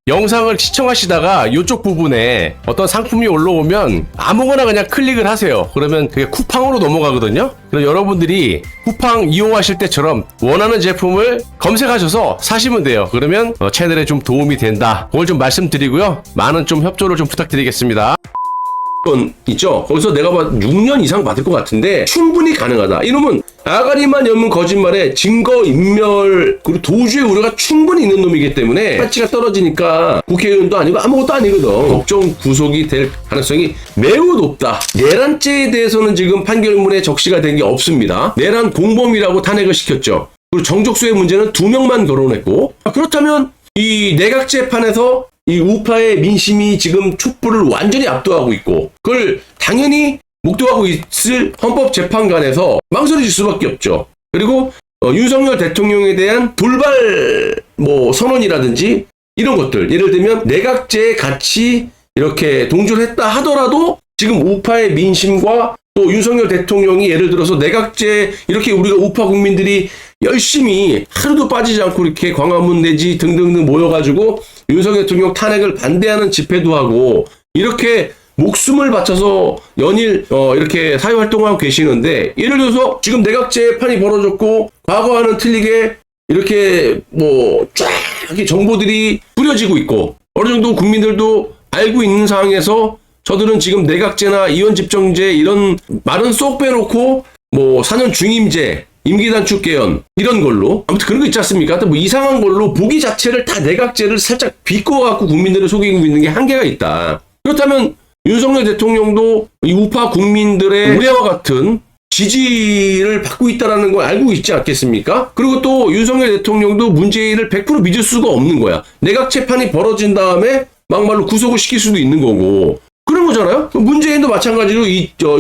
영상을 시청하시다가 이쪽 부분에 어떤 상품이 올라오면 아무거나 그냥 클릭을 하세요. 그러면 그게 쿠팡으로 넘어가거든요. 그럼 여러분들이 쿠팡 이용하실 때처럼 원하는 제품을 검색하셔서 사시면 돼요. 그러면 채널에 좀 도움이 된다. 그걸 좀 말씀드리고요. 많은 좀 협조를 좀 부탁드리겠습니다. 있죠. 거기서 내가 6년 이상 받을 것 같은데 충분히 가능하다. 이놈은 아가리만 연 거짓말에 증거인멸 그리고 도주의 우려가 충분히 있는 놈이기 때문에 가치가 떨어지니까 국회의원도 아니고 아무것도 아니거든. 법정 구속이 될 가능성이 매우 높다. 내란죄에 대해서는 지금 판결문에 적시가 된 게 없습니다. 내란 공범이라고 탄핵을 시켰죠. 그리고 정족수의 문제는 2명만 거론했고, 그렇다면 이 내각재판에서 이 우파의 민심이 지금 촛불을 완전히 압도하고 있고, 그걸 당연히 목도하고 있을 헌법재판관에서 망설여질 수밖에 없죠. 그리고 윤석열 대통령에 대한 돌발 선언이라든지 이런 것들, 예를 들면 내각제에 같이 이렇게 동조를 했다 하더라도 지금 우파의 민심과 또 윤석열 대통령이 예를 들어서 내각제 이렇게 우리가 우파 국민들이 열심히 하루도 빠지지 않고 이렇게 광화문 내지 등등등 모여가지고 윤석열 대통령 탄핵을 반대하는 집회도 하고 이렇게 목숨을 바쳐서 연일 이렇게 사회활동하고 계시는데, 예를 들어서 지금 내각제판이 벌어졌고 과거와는 틀리게 이렇게 쫙 정보들이 뿌려지고 있고 어느 정도 국민들도 알고 있는 상황에서 저들은 지금 내각제나 이원집정제 이런 말은 쏙 빼놓고 4년 중임제, 임기 단축 개헌 이런 걸로 아무튼 그런 거 있지 않습니까? 하여튼 이상한 걸로 보기 자체를 다 내각제를 살짝 비꼬아갖고 국민들을 속이고 있는 게 한계가 있다. 그렇다면 윤석열 대통령도 이 우파 국민들의 우려와 같은 지지를 받고 있다는 걸 알고 있지 않겠습니까? 그리고 또 윤석열 대통령도 문재인을 100% 믿을 수가 없는 거야. 내각재판이 벌어진 다음에 막말로 구속을 시킬 수도 있는 거고 그런 거잖아요. 문재인도 마찬가지로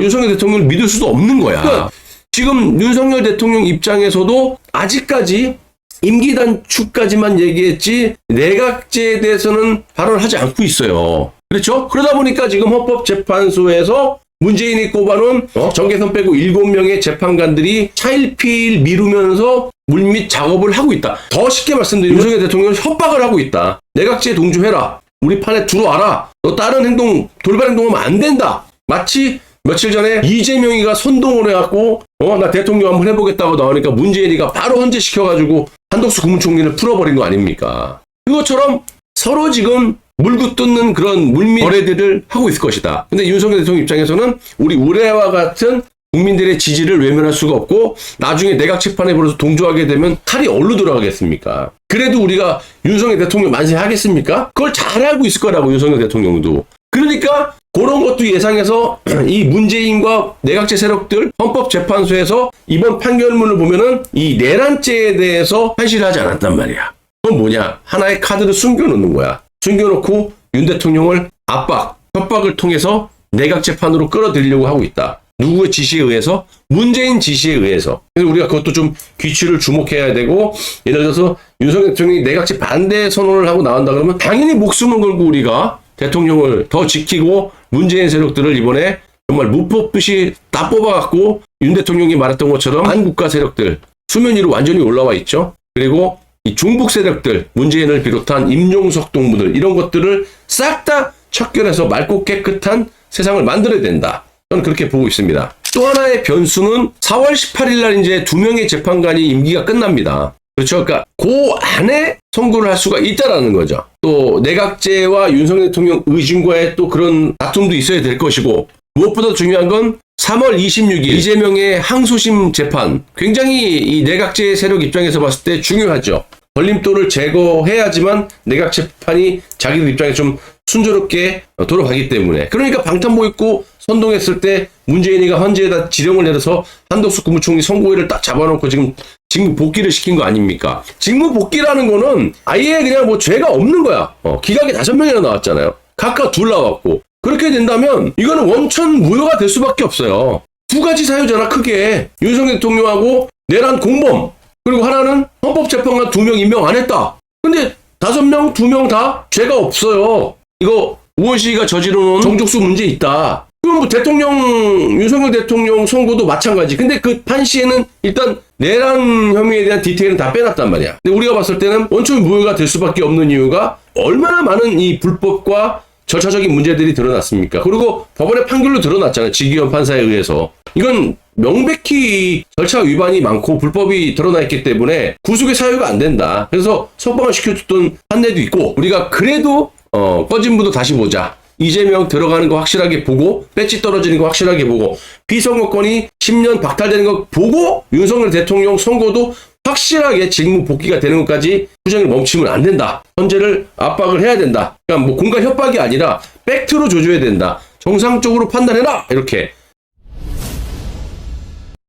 윤석열 대통령을 믿을 수도 없는 거야. 그러니까 지금 윤석열 대통령 입장에서도 아직까지 임기 단축까지만 얘기했지 내각제에 대해서는 발언을 하지 않고 있어요. 그렇죠? 그러다 보니까 지금 헌법재판소에서 문재인이 꼽아놓은 정계선 빼고 7명의 재판관들이 차일피일 미루면서 물밑 작업을 하고 있다. 더 쉽게 말씀드리면 윤석열 대통령은 협박을 하고 있다. 내각제에 동조해라. 우리 판에 들어와라. 너 다른 행동, 돌발 행동하면 안 된다. 마치 며칠 전에 이재명이가 선동을 해갖고 나 대통령 한번 해보겠다고 나오니까 문재인이가 바로 헌재시켜가지고 한덕수 국무총리를 풀어버린 거 아닙니까? 그것처럼 서로 지금 물고 뜯는 그런 물밑 거래들을 하고 있을 것이다. 근데 윤석열 대통령 입장에서는 우리 올해와 같은 국민들의 지지를 외면할 수가 없고 나중에 내각재판에 벌어서 동조하게 되면 칼이 어디로 들어가겠습니까? 그래도 우리가 윤석열 대통령 만세하겠습니까? 그걸 잘 알고 있을 거라고 윤석열 대통령도. 그러니까 그런 것도 예상해서 이 문재인과 내각제 세력들 헌법재판소에서 이번 판결문을 보면은 이 내란죄에 대해서 판시를 하지 않았단 말이야. 그건 뭐냐? 하나의 카드를 숨겨놓는 거야. 숨겨놓고 윤 대통령을 압박, 협박을 통해서 내각재판으로 끌어들이려고 하고 있다. 누구의 지시에 의해서? 문재인 지시에 의해서. 그래서 우리가 그것도 좀 귀추를 주목해야 되고, 예를 들어서 윤석열 대통령이 내각제 반대 선언을 하고 나온다 그러면 당연히 목숨을 걸고 우리가 대통령을 더 지키고 문재인 세력들을 이번에 정말 무 뽑듯이 다 뽑아갖고 윤 대통령이 말했던 것처럼 한국가 세력들 수면 위로 완전히 올라와 있죠. 그리고 이 중북 세력들, 문재인을 비롯한 임종석 동무들 이런 것들을 싹 다 척결해서 맑고 깨끗한 세상을 만들어야 된다. 저는 그렇게 보고 있습니다. 또 하나의 변수는 4월 18일 날 이제 2명의 재판관이 임기가 끝납니다. 그렇죠. 그러니까 그 안에 선고를 할 수가 있다라는 거죠. 또 내각제와 윤석열 대통령 의중과의 또 그런 다툼도 있어야 될 것이고 무엇보다 중요한 건 3월 26일 이재명의 항소심 재판 굉장히 이 내각제 세력 입장에서 봤을 때 중요하죠. 걸림돌을 제거해야지만 내각재판이 자기들 입장에 좀 순조롭게 돌아가기 때문에. 그러니까 방탄복 입고 선동했을 때 문재인이가 헌재에다 지령을 내려서 한덕수 국무총리 선고일을 딱 잡아놓고 지금 직무 복귀를 시킨 거 아닙니까? 직무 복귀라는 거는 아예 그냥 죄가 없는 거야. 기각이 5명이나 나왔잖아요. 각각 2 나왔고. 그렇게 된다면 이거는 원천 무효가 될 수밖에 없어요. 2가지 사유잖아, 크게. 윤석열 대통령하고 내란 공범. 그리고 하나는 헌법재판관 2명 임명 안 했다. 근데 5명, 2명 다 죄가 없어요. 이거 우원식이가 저지르는 정족수 문제 있다. 그럼 뭐 윤석열 대통령 선고도 마찬가지. 근데 그 판시에는 일단 내란 혐의에 대한 디테일은 다 빼놨단 말이야. 근데 우리가 봤을 때는 원천 무효가 될 수밖에 없는 이유가 얼마나 많은 이 불법과 절차적인 문제들이 드러났습니까? 그리고 법원의 판결로 드러났잖아요. 지기현 판사에 의해서. 이건 명백히 절차 위반이 많고 불법이 드러나 있기 때문에 구속의 사유가 안 된다. 그래서 석방을 시켜줬던 판례도 있고, 우리가 그래도 꺼진 불도 다시 보자. 이재명 들어가는 거 확실하게 보고, 배지 떨어지는 거 확실하게 보고, 피선거권이 10년 박탈되는 거 보고, 윤석열 대통령 선고도 확실하게 직무 복귀가 되는 것까지 투쟁을 멈추면 안 된다. 헌재를 압박을 해야 된다. 그러니까 뭐 공갈 협박이 아니라 팩트로 조져야 된다. 정상적으로 판단해라. 이렇게.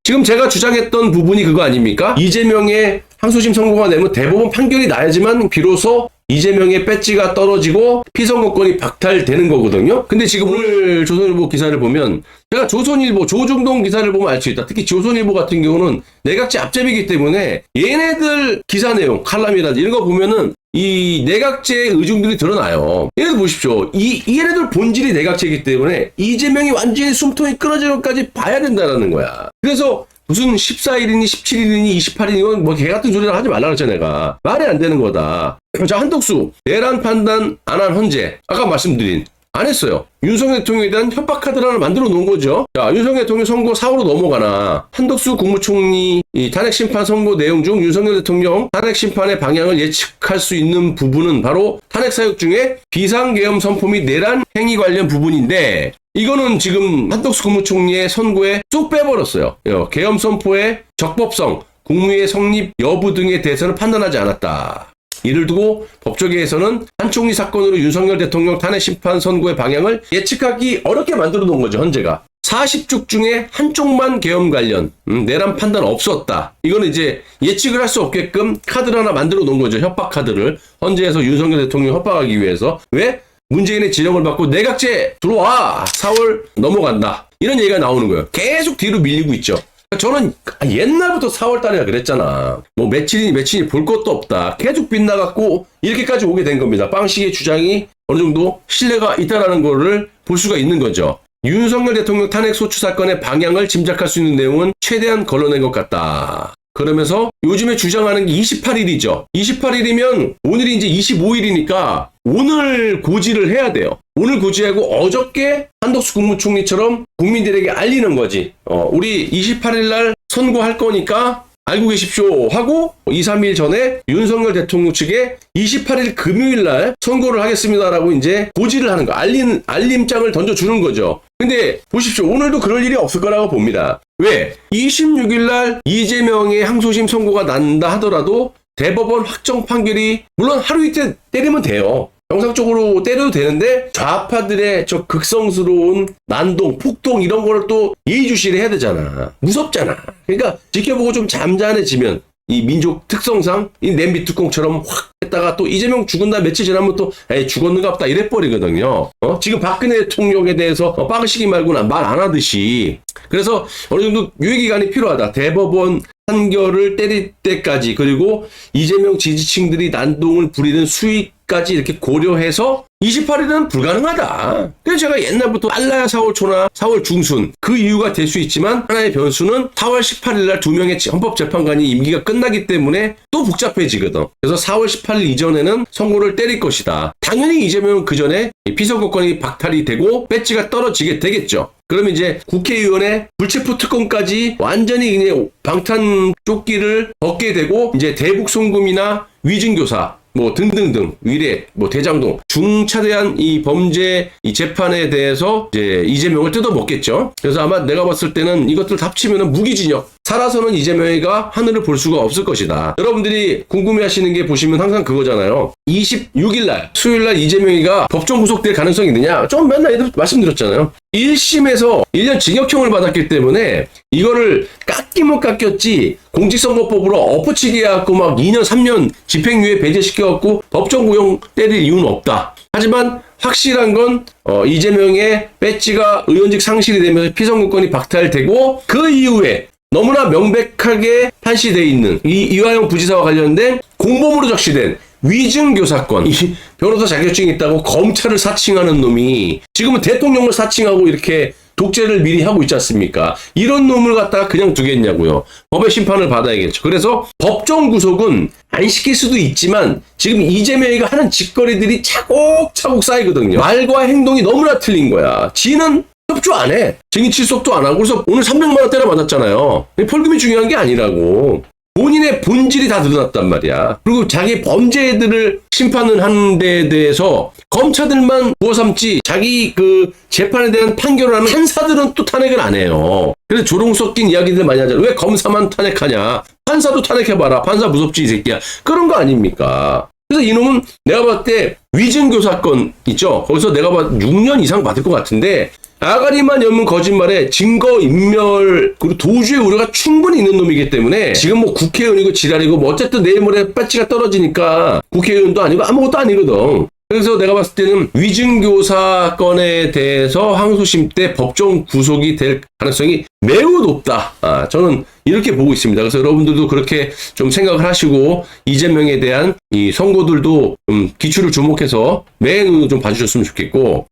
지금 제가 주장했던 부분이 그거 아닙니까? 이재명의 항소심 선고가 되면 대법원 판결이 나야지만 비로소 이재명의 배지가 떨어지고 피선거권이 박탈되는 거거든요. 근데 지금 오늘 조선일보 기사를 보면, 제가 조선일보 조중동 기사를 보면 알 수 있다. 특히 조선일보 같은 경우는 내각제 앞제비이기 때문에 얘네들 기사 내용, 칼럼이라든지 이런 거 보면은 이 내각제의 의중들이 드러나요. 얘네들 보십시오. 얘네들 본질이 내각제이기 때문에 이재명이 완전히 숨통이 끊어지는 것까지 봐야 된다는 거야. 그래서 무슨 14일이니 17일이니 28일이니 뭐 개같은 소리를 하지 말라 그랬잖아. 내가 말이 안 되는 거다. 자, 한덕수 내란 판단 안 한 헌재, 아까 말씀드린 안 했어요. 윤석열 대통령에 대한 협박 카드를 하나 만들어 놓은 거죠. 자, 윤석열 대통령 선고 사후로 넘어가나 한덕수 국무총리 이 탄핵 심판 선고 내용 중 윤석열 대통령 탄핵 심판의 방향을 예측할 수 있는 부분은 바로 탄핵 사육 중에 비상계엄 선포 및 내란 행위 관련 부분인데, 이거는 지금 한덕수 국무총리의 선고에 쏙 빼버렸어요. 계엄 선포의 적법성, 국무회의 성립 여부 등에 대해서는 판단하지 않았다. 이를 두고 법조계에서는 한 총리 사건으로 윤석열 대통령 탄핵 심판 선고의 방향을 예측하기 어렵게 만들어 놓은 거죠, 헌재가. 40쪽 중에 한쪽만 계엄 관련 내란 판단 없었다. 이거는 이제 예측을 할 수 없게끔 카드를 하나 만들어 놓은 거죠. 협박 카드를. 헌재에서 윤석열 대통령 협박하기 위해서. 왜? 문재인의 지령을 받고 내각제 들어와! 4월 넘어간다. 이런 얘기가 나오는 거예요. 계속 뒤로 밀리고 있죠. 저는 옛날부터 4월 달이라 그랬잖아. 뭐 며칠이 볼 것도 없다. 계속 빗나갔고 이렇게까지 오게 된 겁니다. 빵식의 주장이 어느 정도 신뢰가 있다라는 거를 볼 수가 있는 거죠. 윤석열 대통령 탄핵 소추 사건의 방향을 짐작할 수 있는 내용은 최대한 걸러낸 것 같다. 그러면서 요즘에 주장하는 게 28일이죠. 28일이면 오늘이 이제 25일이니까 오늘 고지를 해야 돼요. 오늘 고지하고 어저께 한덕수 국무총리처럼 국민들에게 알리는 거지. 우리 28일 날 선고할 거니까 알고 계십시오 하고 2, 3일 전에 윤석열 대통령 측에 28일 금요일 날 선고를 하겠습니다라고 이제 고지를 하는 거, 알림장을 던져주는 거죠. 근데 보십시오. 오늘도 그럴 일이 없을 거라고 봅니다. 왜? 26일 날 이재명의 항소심 선고가 난다 하더라도 대법원 확정 판결이 물론 하루 이틀 때리면 돼요. 정상적으로 때려도 되는데 좌파들의 저 극성스러운 난동, 폭동 이런 거를 또 예의주시를 해야 되잖아. 무섭잖아. 그러니까 지켜보고 좀 잠잠해지면 이 민족 특성상 이 냄비 뚜껑처럼 확 했다가 또 이재명 죽은다 며칠 지나면 또 에이 죽었는가 보다 이래버리거든요. 지금 박근혜 대통령에 대해서 빵시기 말고는 말 안 하듯이. 그래서 어느 정도 유예기간이 필요하다. 대법원 판결을 때릴 때까지, 그리고 이재명 지지층들이 난동을 부리는 수위까지 이렇게 고려해서 28일은 불가능하다. 그래서 제가 옛날부터 빨라야 4월 초나 4월 중순 그 이유가 될 수 있지만 하나의 변수는 4월 18일 날 2명의 헌법재판관이 임기가 끝나기 때문에 또 복잡해지거든. 그래서 4월 18일 이전에는 선고를 때릴 것이다. 당연히 이재명은 그 전에 피선거권이 박탈이 되고 배지가 떨어지게 되겠죠. 그러면 이제 국회의원의 불체포 특권까지 완전히 그냥 방탄 조끼를 벗게 되고 이제 대북 송금이나 위증교사 뭐 등등등 위례 뭐 대장동 중차대한 이 범죄 이 재판에 대해서 이제 이재명을 뜯어먹겠죠. 그래서 아마 내가 봤을 때는 이것들 합치면은 무기징역, 살아서는 이재명이가 하늘을 볼 수가 없을 것이다. 여러분들이 궁금해하시는 게 보시면 항상 그거잖아요. 26일 날 수요일 날 이재명이가 법정 구속될 가능성이 있느냐? 좀 맨날 말씀드렸잖아요. 1심에서 1년 징역형을 받았기 때문에 이거를 깎이면 깎였지 공직선거법으로 엎어치기 해갖고 막 2년 3년 집행유예 배제시켜갖고 법정 구형 때릴 이유는 없다. 하지만 확실한 건 이재명의 배지가 의원직 상실이 되면서 피선거권이 박탈되고 그 이후에 너무나 명백하게 판시되어 있는 이 이화영 부지사와 관련된 공범으로 적시된 위증교사건, 이 변호사 자격증이 있다고 검찰을 사칭하는 놈이 지금은 대통령을 사칭하고 이렇게 독재를 미리 하고 있지 않습니까? 이런 놈을 갖다가 그냥 두겠냐고요. 법의 심판을 받아야겠죠. 그래서 법정 구속은 안 시킬 수도 있지만 지금 이재명이가 하는 짓거리들이 차곡차곡 쌓이거든요. 말과 행동이 너무나 틀린 거야. 지는 협조 안 해. 증인 출석도 안 하고. 그래서 오늘 300만 원대나 맞았잖아요. 벌금이 중요한 게 아니라고. 본인의 본질이 다 드러났단 말이야. 그리고 자기 범죄들을 심판을 하는 데에 대해서 검사들만 부어 삼지 자기 그 재판에 대한 판결을 하는 판사들은 또 탄핵을 안 해요. 그래서 조롱 섞인 이야기들 많이 하잖아. 왜 검사만 탄핵하냐. 판사도 탄핵해봐라. 판사 무섭지 이 새끼야. 그런 거 아닙니까? 그래서 이놈은 내가 봤을 때 위증교 사건 있죠. 거기서 내가 봤을 때 6년 이상 받을 것 같은데 아가리만 엮는 거짓말에 증거인멸 그리고 도주의 우려가 충분히 있는 놈이기 때문에 지금 뭐 국회의원이고 지랄이고 뭐 어쨌든 내일 모레 배지가 떨어지니까 국회의원도 아니고 아무것도 아니거든. 그래서 내가 봤을 때는 위증교 사건에 대해서 항소심 때 법정 구속이 될 가능성이 매우 높다. 저는 이렇게 보고 있습니다. 그래서 여러분들도 그렇게 좀 생각을 하시고 이재명에 대한 이 선고들도 좀 기출을 주목해서 매우 좀 봐주셨으면 좋겠고,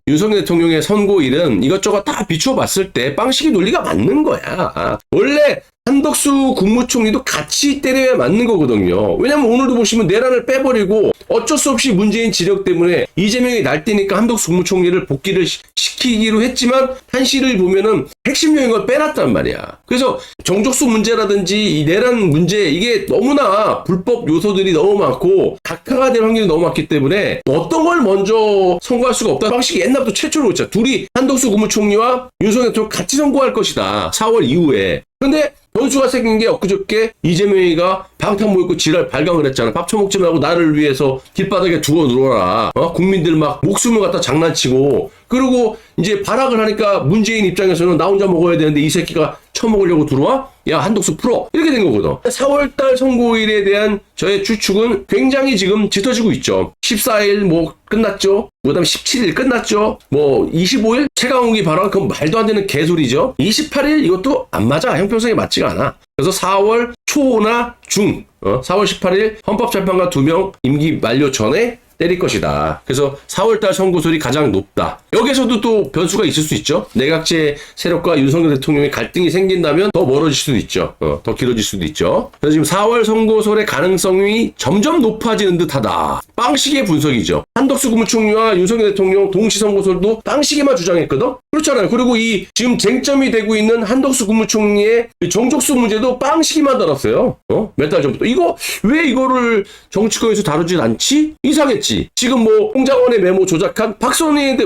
윤석열 대통령의 선고일은 이것저것 다 비추어 봤을 때 빵식이 논리가 맞는 거야. 원래 한덕수 국무총리도 같이 때려야 맞는 거거든요. 왜냐면 오늘도 보시면 내란을 빼버리고 어쩔 수 없이 문재인 지력 때문에 이재명이 날뛰니까 한덕수 국무총리를 복귀를 시키기로 했지만 한시를 보면은 핵심 요인 걸 빼놨단 말이야. 그래서 정족수 문제라든지 이 내란 문제 이게 너무나 불법 요소들이 너무 많고 각하가 될 확률이 너무 많기 때문에 어떤 걸 먼저 선고할 수가 없다. 방식이 옛날부터 최초로 그랬잖아. 둘이 한덕수 국무총리와 윤석열 대통령 같이 선고할 것이다. 4월 이후에. 근데 변수가 생긴 게 엊그저께 이재명이가 방탄모의고 지랄 발광을 했잖아. 밥 처먹지 말고 나를 위해서 길바닥에 두어 누워라. 국민들 막 목숨을 갖다 장난치고 그리고 이제 발악을 하니까 문재인 입장에서는 나 혼자 먹어야 되는데 이 새끼가 처먹으려고 들어와? 야 한덕수 풀어. 이렇게 된 거거든. 4월달 선고일에 대한 저의 추측은 굉장히 지금 짙어지고 있죠. 14일 뭐 끝났죠. 그 다음에 17일 끝났죠. 뭐 25일 최강욱이 발언 그건 말도 안 되는 개소리죠. 28일 이것도 안 맞아. 형평성에 맞지가 않아. 그래서 4월 초나 중 4월 18일 헌법재판관 2명 임기 만료 전에 때릴 것이다. 그래서 4월달 선고설이 가장 높다. 여기서도 또 변수가 있을 수 있죠. 내각제 세력과 윤석열 대통령의 갈등이 생긴다면 더 멀어질 수도 있죠. 더 길어질 수도 있죠. 그래서 지금 4월 선고설의 가능성이 점점 높아지는 듯하다. 빵식의 분석이죠. 한덕수 국무총리와 윤석열 대통령 동시 선고설도 빵식이만 주장했거든. 그렇잖아요. 그리고 이 지금 쟁점이 되고 있는 한덕수 국무총리의 정족수 문제도 빵식이만 다뤘어요. 몇 달 전부터. 이거 왜 이거를 정치권에서 다루진 않지? 이상했지. 지금 뭐 홍장원의 메모 조작한 박선원에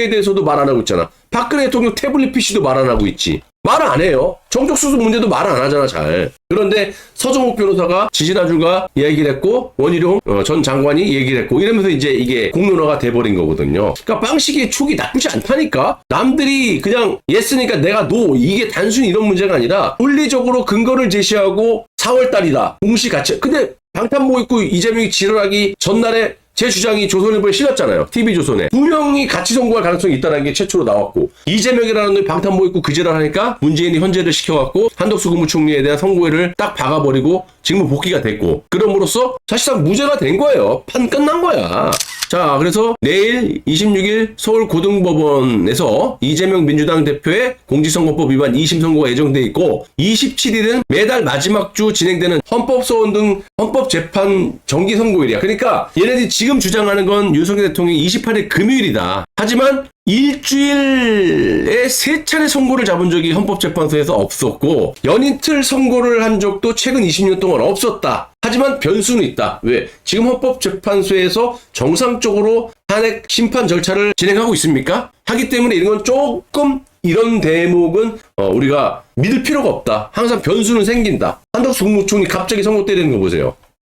대해서도 말 안 하고 있잖아. 박근혜 대통령 태블릿 PC도 말 안 하고 있지. 말 안 해요. 정족수수 문제도 말 안 하잖아, 잘. 그런데 서정욱 변호사가 지지난주가 얘기를 했고 원희룡 전 장관이 얘기를 했고 이러면서 이제 이게 공론화가 돼버린 거거든요. 그러니까 빵식의 촉이 나쁘지 않다니까. 남들이 그냥 예스니까 내가 노. 이게 단순히 이런 문제가 아니라 논리적으로 근거를 제시하고 4월달이다. 공시 같이. 근데 방탄모의고 이재명이 지랄하기 전날에 제 주장이 조선일보에 실렸잖아요. TV조선에. 2명이 같이 선고할 가능성이 있다는 게 최초로 나왔고 이재명이라는 놈이 방탄모의고 그지랄 하니까 문재인이 헌재를 시켜갖고 한덕수 국무총리에 대한 선고회를 딱 박아버리고 지금은 복귀가 됐고 그럼으로써 사실상 무죄가 된 거예요. 판 끝난 거야. 자, 그래서 내일 26일 서울고등법원에서 이재명 민주당 대표의 공직선거법 위반 2심 선고가 예정돼 있고 27일은 매달 마지막 주 진행되는 헌법소원 등 헌법재판 정기 선고일이야. 그러니까 얘네들이 지금 주장하는 건 윤석열 대통령이 28일 금요일이다. 하지만 일주일에 3차례 선고를 잡은 적이 헌법재판소에서 없었고 연이틀 선고를 한 적도 최근 20년 동안 없었다. 하지만 변수는 있다. 왜? 지금 헌법재판소에서 정상적으로 탄핵 심판 절차를 진행하고 있습니까? 하기 때문에 이런 건 조금 이런 대목은 우리가 믿을 필요가 없다. 항상 변수는 생긴다. 한덕수 국무총리 갑자기 선고 때리는 거 보세요.